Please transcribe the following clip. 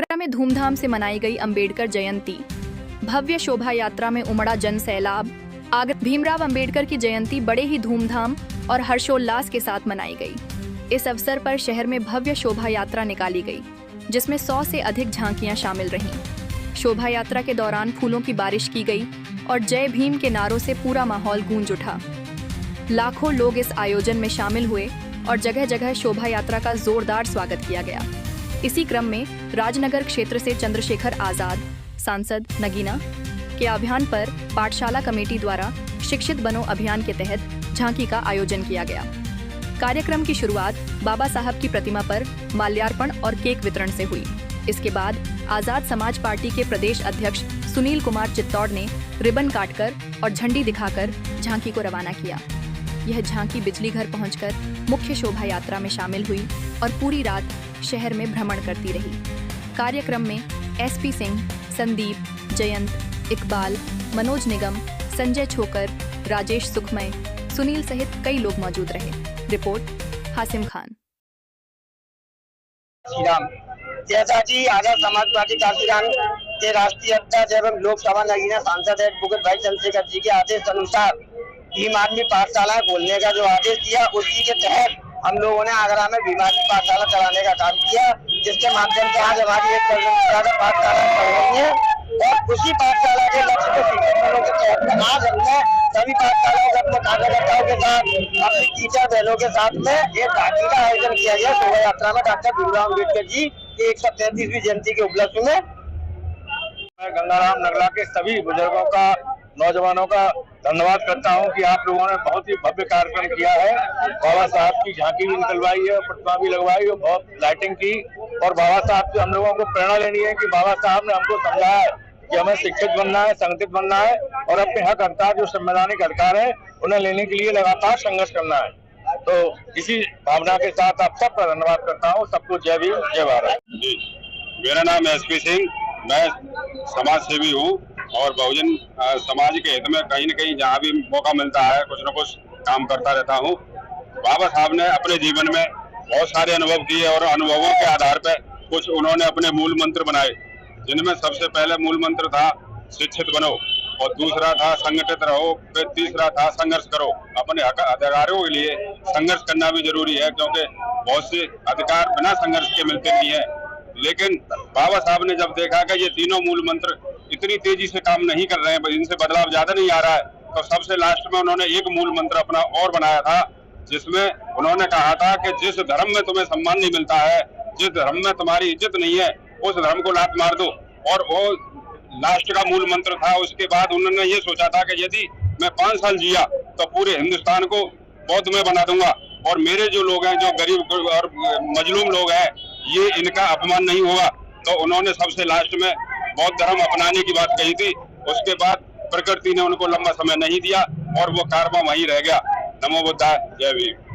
आगरा में धूमधाम से मनाई गई अंबेडकर जयंती। भव्य शोभा यात्रा में उमड़ा जन सैलाब। आगरा भीमराव अंबेडकर की जयंती बड़े ही धूमधाम और हर्षोल्लास के साथ मनाई गई। इस अवसर पर शहर में भव्य शोभा यात्रा निकाली गई, जिसमें 100 से अधिक झांकियां शामिल रहीं। शोभा यात्रा के दौरान फूलों की बारिश की गई और जय भीम के नारों से पूरा माहौल गूंज उठा। लाखों लोग इस आयोजन में शामिल हुए और जगह जगह शोभा यात्रा का जोरदार स्वागत किया गया। इसी क्रम में राजनगर क्षेत्र से चंद्रशेखर आजाद, सांसद नगीना के अभियान पर पाठशाला कमेटी द्वारा शिक्षित बनो अभियान के तहत झांकी का आयोजन किया गया। कार्यक्रम की शुरुआत बाबा साहब की प्रतिमा पर माल्यार्पण और केक वितरण से हुई। इसके बाद आजाद समाज पार्टी के प्रदेश अध्यक्ष सुनील कुमार चित्तौड़ ने रिबन काटकर और झंडी दिखाकर झांकी को रवाना किया। यह झांकी बिजली घर पहुंचकर मुख्य शोभा यात्रा में शामिल हुई और पूरी रात शहर में भ्रमण करती रही। कार्यक्रम में एसपी सिंह, संदीप, जयंत, इकबाल, मनोज निगम, संजय छोकर, राजेश सुखमय, सुनील सहित कई लोग मौजूद रहे। रिपोर्ट हासिम खान। जैसा जी आजाद समाज पार्टी काशीराम के राष्ट्रीय अध्यक्ष एवं लोकसभा नगीना सांसद एडवोकेट भाई चंद्रशेखर जी के आदेश अनुसार भीम आर्मी पाठशाला खोलने का जो आदेश दिया, उसी के तहत हम लोगों ने आगरा में भीम आर्मी पाठशाला चलाने का काम किया, जिसके माध्यम से आज हमारी 1 दर्जन से ज्यादा पाठशाला चल रही है। और उसी पाठशाला के लक्ष्य को शिक्षकों के तहत आज हमने सभी पाठशालाओं के अपने कार्यकर्ताओं के साथ, अपनी टीचर बहनों के साथ में एक झांकी का आयोजन किया गया शोभा यात्रा में डॉक्टर भीमराव अम्बेडकर जी की 133वीं जयंती के उपलक्ष्य में। मैं गंगाराम नगला के सभी बुजुर्गों का, नौजवानों का धन्यवाद करता हूं कि आप लोगों ने बहुत ही भव्य कार्यक्रम किया है। बाबा साहब की झांकी भी निकलवाई है, प्रतिमा भी लगवाई है, बहुत लाइटिंग की। और बाबा साहब से हम लोगों को प्रेरणा लेनी है कि बाबा साहब ने हमको समझाया है कि हमें शिक्षित बनना है, संगठित बनना है और अपने हक अधिकार जो संवैधानिक अधिकार है उन्हें लेने के लिए लगातार संघर्ष करना है। तो इसी भावना के साथ आप सबका धन्यवाद करता हूँ। सबको जय भीम, जय भारत। जी, मेरा नाम है एसपी सिंह। मैं समाज सेवी हूँ और बहुजन समाज के हित में कहीं न कहीं जहाँ भी मौका मिलता है कुछ न कुछ काम करता रहता हूँ। बाबा साहब ने अपने जीवन में बहुत सारे अनुभव किए और अनुभवों के आधार पर कुछ उन्होंने अपने मूल मंत्र बनाए, जिनमें सबसे पहले मूल मंत्र था शिक्षित बनो, और दूसरा था संगठित रहो, फिर तीसरा था संघर्ष करो। अपने अधिकारों के लिए संघर्ष करना भी जरूरी है, क्योंकि बहुत से अधिकार बिना संघर्ष के मिलते नहीं है। लेकिन बाबा साहब ने जब देखा कि ये तीनों मूल मंत्र इतनी तेजी से काम नहीं कर रहे हैं, इनसे बदलाव ज्यादा नहीं आ रहा है, तो सबसे लास्ट में उन्होंने एक मूल मंत्र अपना और बनाया था, जिसमें उन्होंने कहा था कि जिस धर्म में तुम्हें सम्मान नहीं मिलता है, जिस धर्म में तुम्हारी इज्जत नहीं है, उस धर्म को लात मार दो। और वो लास्ट का मूल मंत्र था। उसके बाद उन्होंने ये सोचा था कि यदि मैं 5 साल जिया तो पूरे हिंदुस्तान को बौद्ध में बना दूंगा और मेरे जो लोग हैं, जो गरीब और मजलूम लोग हैं, ये इनका अपमान नहीं होगा। तो उन्होंने सबसे लास्ट में बौद्ध धर्म अपनाने की बात कही थी। उसके बाद प्रकृति ने उनको लंबा समय नहीं दिया और वो कारवा वहीं रह गया। नमो बुद्धाय, जय भीम।